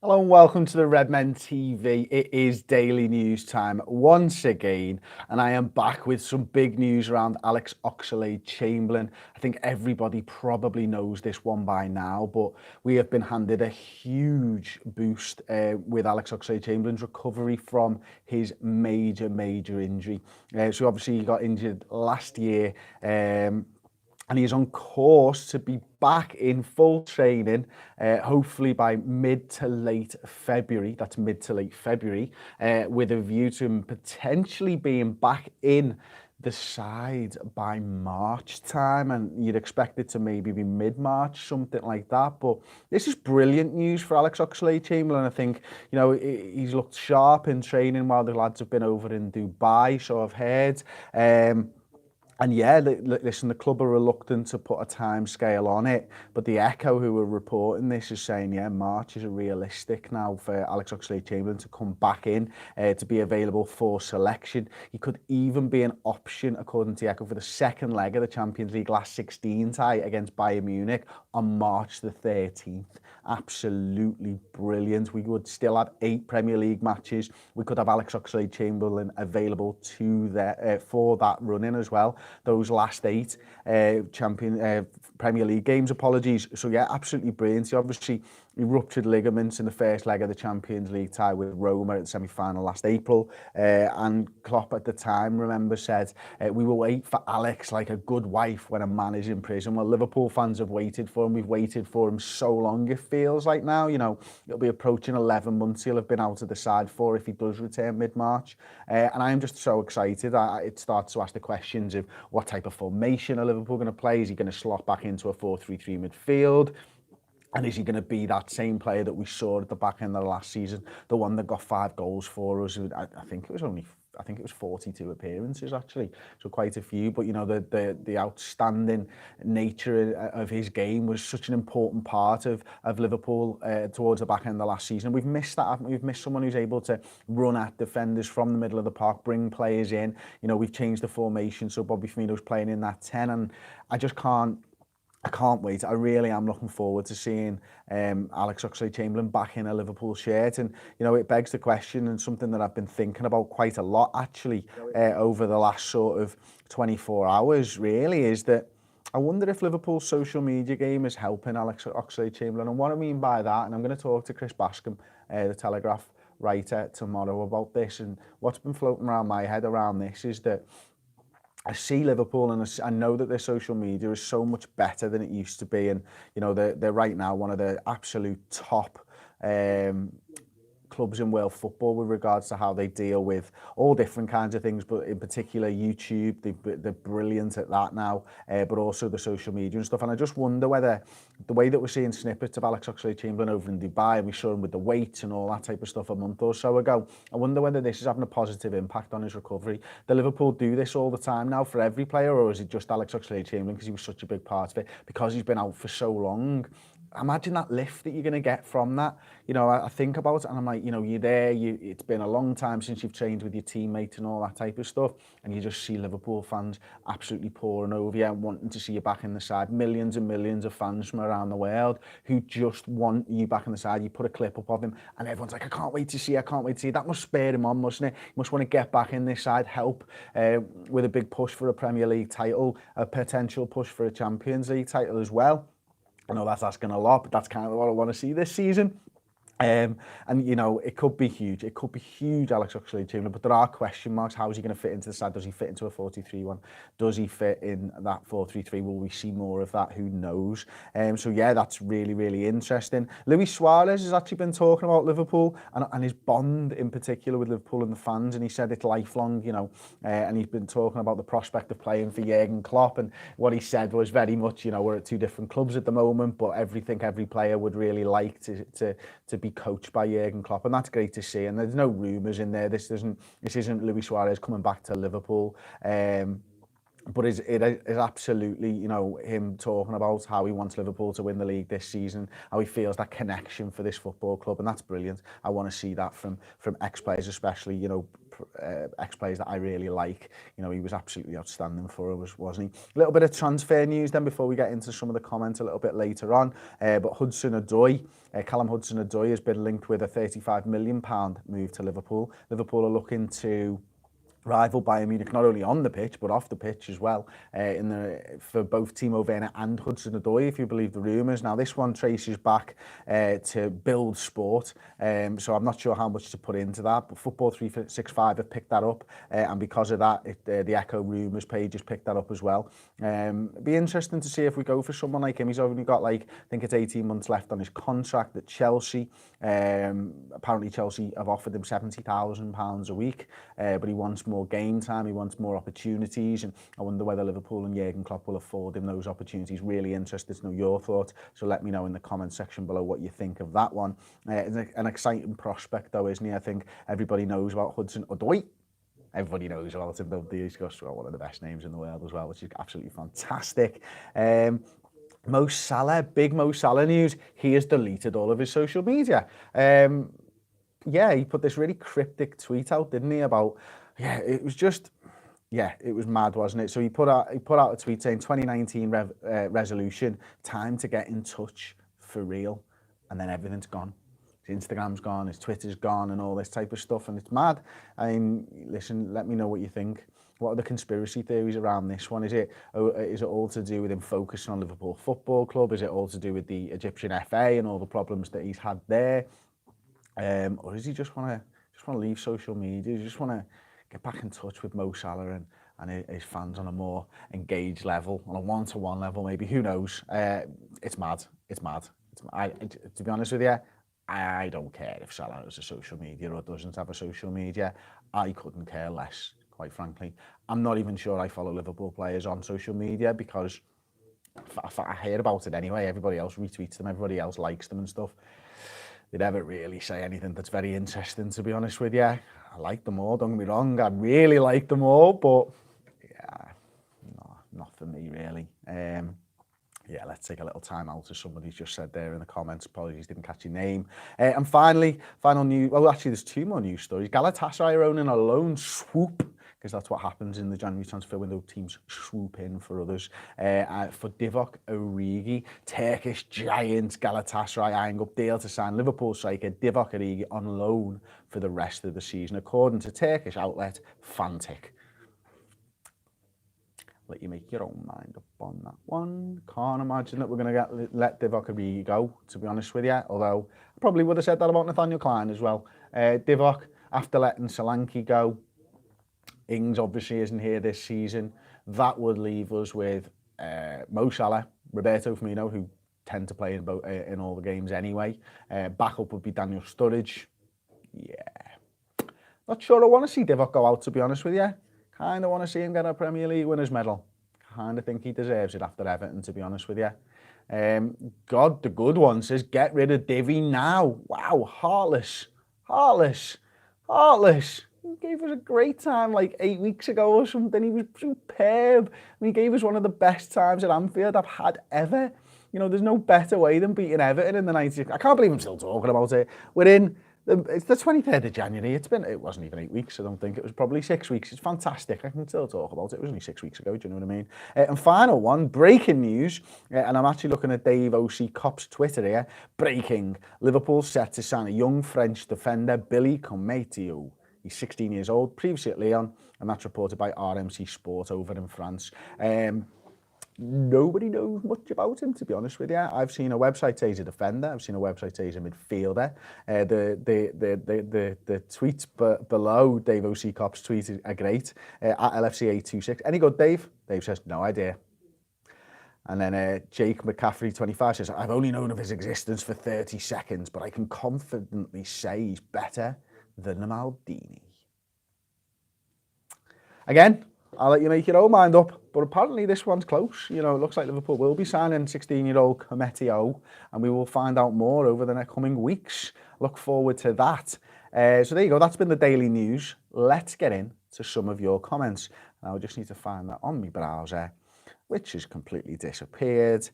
Hello and welcome to the Redmen TV. It is daily news time once again, and I am back with some big news around Alex Oxlade-Chamberlain. I think everybody probably knows this one by now, but we have been handed a huge boost with Alex Oxlade-Chamberlain's recovery from his major injury. So obviously he got injured last year. And he's on course to be back in full training, hopefully by mid to late February. That's mid to late February, with a view to him potentially being back in the side by March time, and you'd expect it to maybe be mid-March, something like that. But this is brilliant news for Alex Oxlade-Chamberlain. I think, he's looked sharp in training while the lads have been over in Dubai, so I've heard. And yeah, listen, the club are reluctant to put a time scale on it, but the Echo, who are reporting this, is saying, yeah, March is realistic now for Alex Oxlade-Chamberlain to come back in, to be available for selection. He could even be an option, according to the Echo, for the second leg of the Champions League last 16 tie against Bayern Munich on March the 13th. Absolutely brilliant. We would still have 8 Premier League matches. We could have Alex Oxlade-Chamberlain available for that run-in as well. Those last 8 Premier League games, apologies. So yeah, absolutely brilliant. He ruptured ligaments in the first leg of the Champions League tie with Roma at the semi-final last April. And Klopp at the time, remember, said, we will wait for Alex like a good wife when a man is in prison. Well, Liverpool fans have waited for him. We've waited for him so long, it feels like now. It'll be approaching 11 months he'll have been out of the side for if he does return mid-March. And I am just so excited. It starts to ask the questions of what type of formation are Liverpool going to play? Is he going to slot back into a 4-3-3 midfield? And is he going to be that same player that we saw at the back end of the last season, the one that got 5 goals for us? I think it was 42 appearances actually, so quite a few. But the outstanding nature of his game was such an important part of Liverpool towards the back end of the last season. We've missed that, haven't we? We've missed someone who's able to run at defenders from the middle of the park, bring players in. We've changed the formation, so Bobby Firmino's playing in that 10, and I can't wait. I really am looking forward to seeing Alex Oxlade-Chamberlain back in a Liverpool shirt. And, it begs the question, and something that I've been thinking about quite a lot, actually, over the last sort of 24 hours, really, is that I wonder if Liverpool's social media game is helping Alex Oxlade-Chamberlain. And what I mean by that, and I'm going to talk to Chris Bascom, the Telegraph writer, tomorrow about this. And what's been floating around my head around this is that I see Liverpool, and I know that their social media is so much better than it used to be, and they're right now one of the absolute top clubs in world football with regards to how they deal with all different kinds of things, but in particular YouTube. They're brilliant at that now, but also the social media and stuff. And I just wonder whether the way that we're seeing snippets of Alex Oxlade-Chamberlain over in Dubai, and we saw him with the weights and all that type of stuff a month or so ago, I wonder whether this is having a positive impact on his recovery. Do Liverpool do this all the time now for every player, or is it just Alex Oxlade-Chamberlain because he was such a big part of it, because he's been out for so long? Imagine that lift that you're going to get from that. I think about it and I'm like, you're there, it's been a long time since you've trained with your teammates and all that type of stuff, and you just see Liverpool fans absolutely pouring over you and wanting to see you back in the side. Millions and millions of fans from around the world who just want you back in the side. You put a clip up of him and everyone's like, I can't wait to see you. That must spur him on, mustn't it? He must want to get back in this side, help with a big push for a Premier League title, a potential push for a Champions League title as well. I know that's asking a lot, but that's kind of what I want to see this season. And it could be huge. It could be huge, Alex Oxlade-Chamberlain, but there are question marks. How is he going to fit into the side? Does he fit into a 4-3-1? Does he fit in that 4-3-3? Will we see more of that? Who knows? So yeah, that's really, really interesting. Luis Suarez has actually been talking about Liverpool and his bond in particular with Liverpool and the fans, and he said it's lifelong, and he's been talking about the prospect of playing for Jurgen Klopp, and what he said was very much, we're at 2 different clubs at the moment, but every player would really like to be coached by Jurgen Klopp, and that's great to see. And there's no rumours in there. This isn't Luis Suarez coming back to Liverpool. but it is absolutely, you know, him talking about how he wants Liverpool to win the league this season, how he feels that connection for this football club, and that's brilliant. I want to see that from ex-players, especially, you know, ex-players that I really like. You know, he was absolutely outstanding for us, wasn't he? A little bit of transfer news then before we get into some of the comments a little bit later on. But Hudson-Odoi, Callum Hudson-Odoi has been linked with a £35 million move to Liverpool. Liverpool are looking to rival Bayern Munich not only on the pitch but off the pitch as well, for both Timo, Werner and Hudson-Odoi, if you believe the rumours. Now this one traces back to Build Sport, so I'm not sure how much to put into that, but Football 365 have picked that up, and because of that the Echo Rumours page has picked that up as well. It'd be interesting to see if we go for someone like him. He's only got, like, I think it's 18 months left on his contract at Chelsea. Apparently Chelsea have offered him £70,000 a week, but he wants more game time, he wants more opportunities, and I wonder whether Liverpool and Jurgen Klopp will afford him those opportunities. Really interested to know your thoughts, so let me know in the comment section below what you think of that one. It's an exciting prospect though, isn't he? I think everybody knows about Hudson-Odoi. Everybody knows about him. He's got one of the best names in the world as well, which is absolutely fantastic. Mo Salah, big Mo Salah news. He has deleted all of his social media. Yeah, he put this really cryptic tweet out, didn't he, about, yeah, it was just, yeah, it was mad, wasn't it? So he put out a tweet saying 2019 resolution, time to get in touch for real, and then everything's gone. His Instagram's gone, his Twitter's gone, and all this type of stuff, and it's mad. I mean, listen, let me know what you think. What are the conspiracy theories around this one? Is it all to do with him focusing on Liverpool Football Club? Is it all to do with the Egyptian FA and all the problems that he's had there? Or does he just want to leave social media? Does he just want to get back in touch with Mo Salah and his fans on a more engaged level, on a one-to-one level maybe? Who knows? It's mad. It's mad. To be honest with you, I don't care if Salah has a social media or doesn't have a social media. I couldn't care less, quite frankly. I'm not even sure I follow Liverpool players on social media because I hear about it anyway. Everybody else retweets them, everybody else likes them and stuff. They never really say anything that's very interesting, to be honest with you. I like them all, don't get me wrong. I really like them all, but yeah, no, not for me really. Yeah, let's take a little time out, as somebody's just said there in the comments. Apologies, didn't catch your name. And finally, final news. Well, actually, there's two more news stories. Galatasary are owning a loan swoop, because that's what happens in the January transfer window. Teams swoop in for others. For Divock Origi, Turkish giant Galatasaray eyeing up deal to sign Liverpool striker Divock Origi on loan for the rest of the season, according to Turkish outlet Fantic. Let you make your own mind up on that one. Can't imagine that we're going to let Divock Origi go, to be honest with you. Although I probably would have said that about Nathaniel Klein as well. Divock, after letting Solanke go, Ings obviously isn't here this season. That would leave us with Mo Salah, Roberto Firmino, who tend to play in all the games anyway. Backup would be Daniel Sturridge. Yeah. Not sure I want to see Divock go out, to be honest with you. Kind of want to see him get a Premier League winners medal. Kind of think he deserves it after Everton, to be honest with you. God, the good one says, get rid of Divvy now. Wow, heartless. He gave us a great time like 8 weeks ago or something. He was superb. And he gave us one of the best times at Anfield I've had ever. You know, there's no better way than beating Everton in the 90th. I can't believe I'm still talking about it. It's the 23rd of January. It wasn't even 8 weeks, I don't think. It was probably 6 weeks. It's fantastic. I can still talk about it. It was only 6 weeks ago, do you know what I mean? And final one, breaking news, and I'm actually looking at Dave O.C. Cop's Twitter here. Breaking. Liverpool set to sign a young French defender, Billy Cometio. He's 16 years old, previously at Lyon, and that's reported by RMC Sport over in France. Nobody knows much about him, to be honest with you. I've seen a website say he's a defender. I've seen a website say he's a midfielder. The tweets below Dave O.C. Cop's tweet are great. At LFC826. Any good, Dave? Dave says, no idea. And then Jake McCaffrey, 25, says, I've only known of his existence for 30 seconds, but I can confidently say he's better than Maldini. Again, I'll let you make your own mind up, but apparently this one's close. You know, it looks like Liverpool will be signing 16-year-old Cometio, and we will find out more over the next coming weeks. Look forward to that. So there you go. That's been the daily news. Let's get into some of your comments. And I just need to find that on my browser, which has completely disappeared.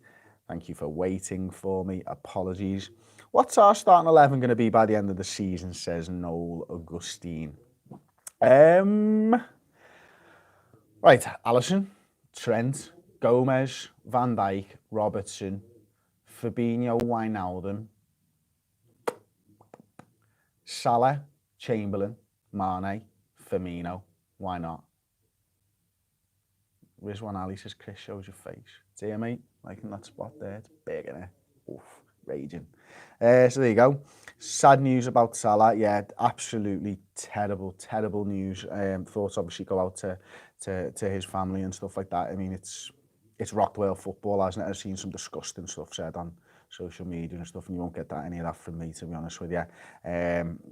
Thank you for waiting for me. Apologies. What's our starting 11 going to be by the end of the season, says Noel Augustine. Right, Alisson, Trent, Gomez, Van Dijk, Robertson, Fabinho, Wijnaldum, Salah, Chamberlain, Mane, Firmino. Why not? Rizwan Ali says, Chris, shows your face. Dear mate, liking that spot there. It's big, innit? Oof, raging. So there you go. Sad news about Salah. Yeah, absolutely terrible, terrible news. Thoughts obviously go out to his family and stuff like that. I mean, it's rocked world football, hasn't it? I've seen some disgusting stuff said on social media and stuff, and you won't get any of that from me, to be honest with you.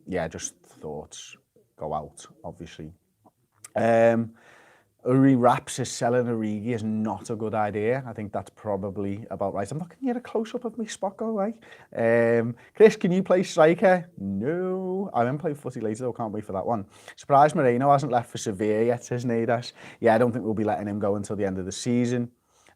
Yeah, just thoughts go out, obviously. Uri Rap says selling Origi is not a good idea. I think that's probably about right. I'm not going to get a close-up of my spot go away. Chris, can you play striker? No. I haven't played footy later, though. Can't wait for that one. Surprised Moreno hasn't left for Sevilla yet, says Nadas. Yeah, I don't think we'll be letting him go until the end of the season.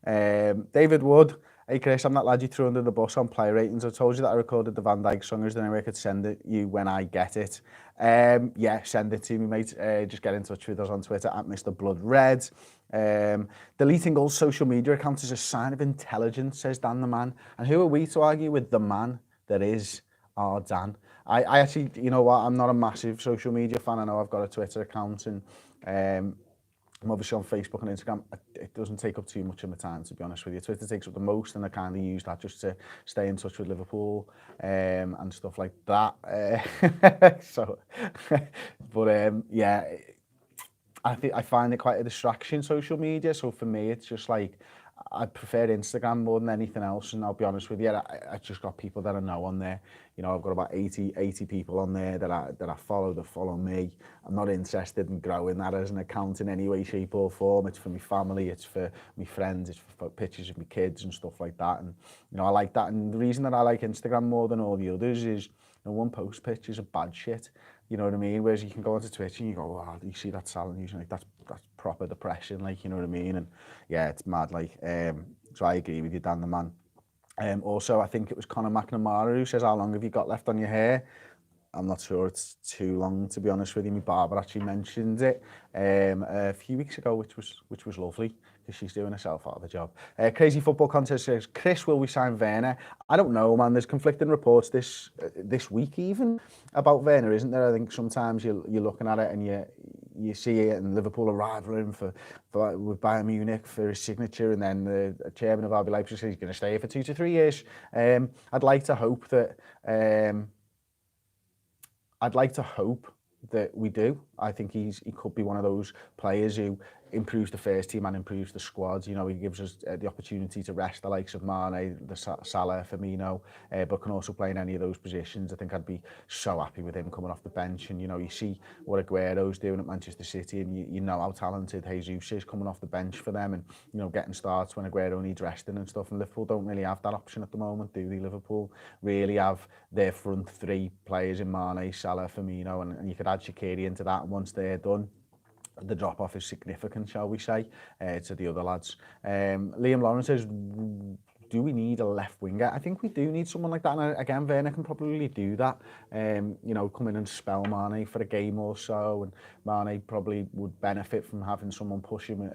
David Wood. Hey Chris, I'm that lad you threw under the bus on player ratings. I told you that I recorded the Van Dijk song. Is there any way I could send it you when I get it? Yeah, send it to me, mate. Just get in touch with us on Twitter at Mr. Blood Red. Deleting all social media accounts is a sign of intelligence, says Dan the Man. And who are we to argue with the man that is our Dan? I actually, you know what, I'm not a massive social media fan. I know I've got a Twitter account and I'm obviously on Facebook and Instagram. It doesn't take up too much of my time, to be honest with you. Twitter takes up the most, and I kind of use that just to stay in touch with Liverpool and stuff like that. Yeah, I find it quite a distraction, social media. So for me, it's just like I prefer Instagram more than anything else. And I'll be honest with you, I just got people that I know on there. You know, I've got about 80 people on there that I follow, that follow me. I'm not interested in growing that as an account in any way, shape or form. It's for my family, it's for my friends, it's for pictures of my kids and stuff like that. And, you know, I like that. And the reason that I like Instagram more than all the others is, you know, one post pictures of bad shit. You know what I mean? Whereas you can go onto Twitch and you go, oh, you see that Salah news, like that's proper depression, like, you know what I mean? And yeah, it's mad, like, so I agree with you, Dan the Man. Also, I think it was Conor McNamara who says, how long have you got left on your hair? I'm not sure it's too long, to be honest with you. My barber actually mentioned it a few weeks ago, which was lovely, because she's doing herself out of the job. Crazy Football Contest says, Chris, will we sign Werner? I don't know, man. There's conflicting reports this week even about Werner, isn't there? I think sometimes you're looking at it and you see it, and Liverpool are rivaling with Bayern Munich for his signature, and then the chairman of RB Leipzig says he's going to stay for 2 to 3 years. I'd like to hope that we do. I think he could be one of those players who improves the first team and improves the squad. You know, he gives us the opportunity to rest the likes of Mane, Salah, Firmino, but can also play in any of those positions. I think I'd be so happy with him coming off the bench. And, you know, you see what Aguero's doing at Manchester City, and you know how talented Jesus is coming off the bench for them, and, you know, getting starts when Aguero needs resting and stuff. And Liverpool don't really have that option at the moment, do they? Liverpool really have their front three players in Mane, Salah, Firmino, and you could add Shaqiri into that, and once they're done, the drop-off is significant, shall we say, to the other lads. Liam Lawrence says, do we need a left winger? I think we do need someone like that. And again, Werner can probably do that. You know, come in and spell Mane for a game or so. And Mane probably would benefit from having someone push him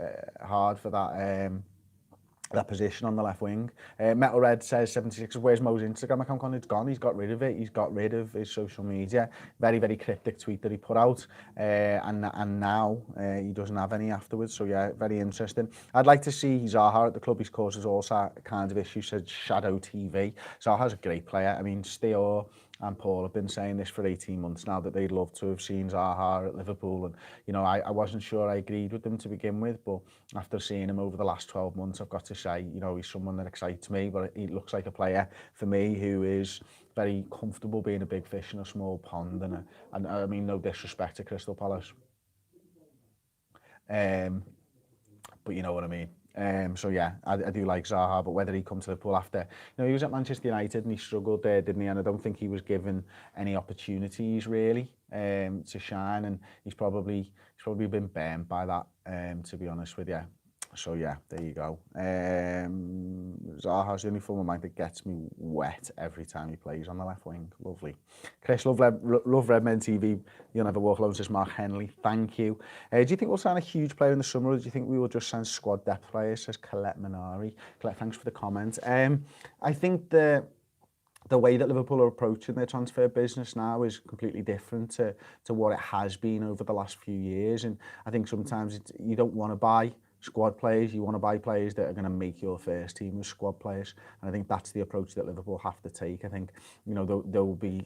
hard for that position on the left wing. Metal Red says 76, where's Mo's Instagram account gone? It's gone. He's got rid of it. He's got rid of his social media. Very, very cryptic tweet that he put out. And now he doesn't have any afterwards. So yeah, very interesting. I'd like to see Zaha at the club. He's causes all kinds of issues, said Shadow TV. Zaha's a great player. I mean, Steele and Paul have been saying this for 18 months now, that they'd love to have seen Zaha at Liverpool. And, you know, I wasn't sure I agreed with them to begin with, but after seeing him over the last 12 months, I've got to say, you know, he's someone that excites me, but he looks like a player for me who is very comfortable being a big fish in a small pond. And I mean, no disrespect to Crystal Palace. But you know what I mean. So yeah, I do like Zaha, but whether he comes to Liverpool after, he was at Manchester United and he struggled there, didn't he? And I don't think he was given any opportunities really to shine, and he's probably been burned by that, to be honest with you. So yeah, there you go. Zaha's the only form of mind that gets me wet every time he plays on the left wing. Lovely. Chris, love Redmen TV. You'll never walk alone, says Mark Henley. Thank you. Do you think we'll sign a huge player in the summer, or do you think we will just sign squad depth players, says Colette Minari? Colette, thanks for the comment. I think the way that Liverpool are approaching their transfer business now is completely different to what it has been over the last few years. And I think sometimes you don't want to buy squad players, you want to buy players that are going to make your first team as squad players. And I think that's the approach that Liverpool have to take. I think, there will be,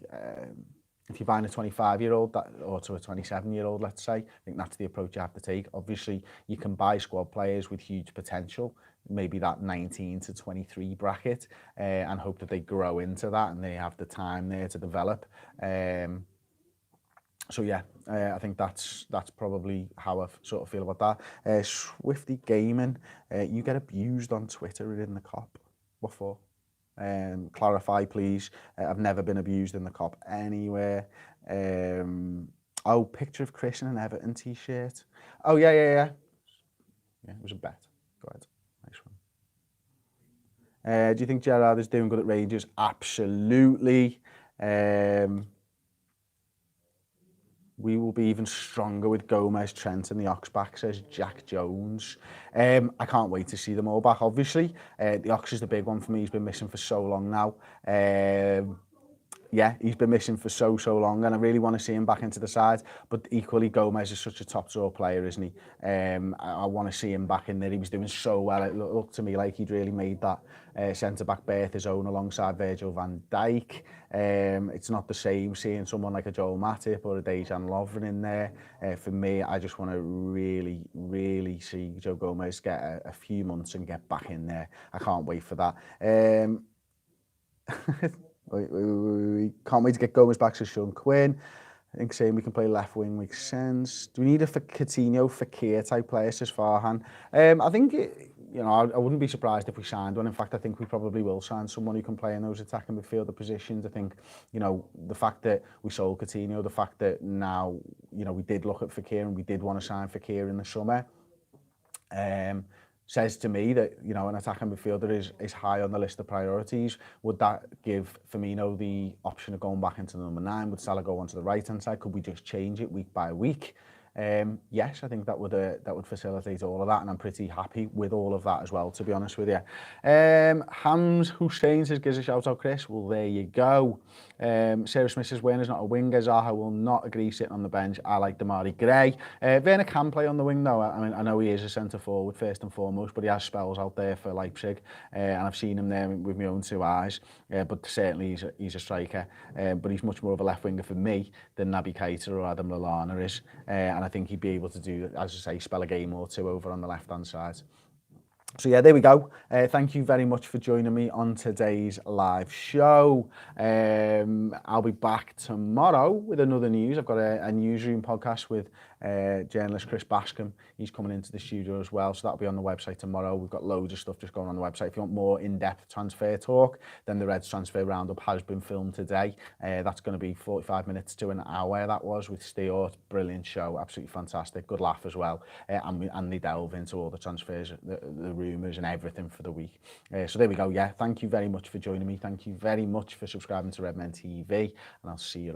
if you're buying a 25-year-old or to a 27-year-old, let's say, I think that's the approach you have to take. Obviously, you can buy squad players with huge potential, maybe that 19 to 23 bracket, and hope that they grow into that and they have the time there to develop. So yeah, I think that's probably how I sort of feel about that. Swifty Gaming, you get abused on Twitter in the cop. What for? Clarify, please. I've never been abused in the cop anywhere. Picture of Chris in an Everton t-shirt. Oh, yeah. Yeah, it was a bet. Go ahead. Nice one. Do you think Gerrard is doing good at Rangers? Absolutely. We will be even stronger with Gomez, Trent and the Ox-back, says Jack Jones. I can't wait to see them all back, obviously. The Ox is the big one for me. He's been missing for so long now. Yeah, he's been missing for so long, and I really want to see him back into the side. But equally, Gomez is such a top-draw player, isn't he? I want to see him back in there. He was doing so well. It looked to me like he'd really made that centre-back berth his own alongside Virgil van Dijk. It's not the same seeing someone like a Joel Matip or a Dejan Lovren in there. For me, I just want to really see Joe Gomez get a few months and get back in there. I can't wait for that. We can't wait to get Gomez back to Sean Quinn. I think saying we can play left wing makes sense. Do we need a Coutinho, Fekir type player, says Farhan? I think, I wouldn't be surprised if we signed one. In fact, I think we probably will sign someone who can play in those attacking midfielder positions. I think, the fact that we sold Coutinho, the fact that now, we did look at Fekir and we did want to sign Fekir in the summer, says to me that, an attacking midfielder is high on the list of priorities. Would that give Firmino the option of going back into the number 9? Would Salah go onto the right-hand side? Could we just change it week by week? Yes, I think that would facilitate all of that, and I'm pretty happy with all of that as well, to be honest with you. Hams Hussein says, gives a shout out, Chris. Well, there you go. Sarah Smith says, Werner's not a winger. Zaha will not agree sitting on the bench. I like Damari Gray. Werner can play on the wing though. I mean, I know he is a centre forward first and foremost, but he has spells out there for Leipzig, and I've seen him there with my own 2 eyes. But certainly he's a striker. But he's much more of a left winger for me than Naby Keita or Adam Lallana is. And I think he'd be able to do, as I say, spell a game or 2 over on the left-hand side. So yeah, there we go. Thank you very much for joining me on today's live show. I'll be back tomorrow with another news. I've got a newsroom podcast with journalist Chris Bascom. He's coming into the studio as well, so that'll be on the website tomorrow. We've got loads of stuff just going on the website. If you want more in-depth transfer talk, then the Reds transfer roundup has been filmed today. That's going to be 45 minutes to an hour, that was, with Stewart. Brilliant show, absolutely fantastic. Good laugh as well. And they delve into all the transfers, the rumours and everything for the week. So there we go. Yeah, thank you very much for joining me. Thank you very much for subscribing to Redmen TV, and I'll see you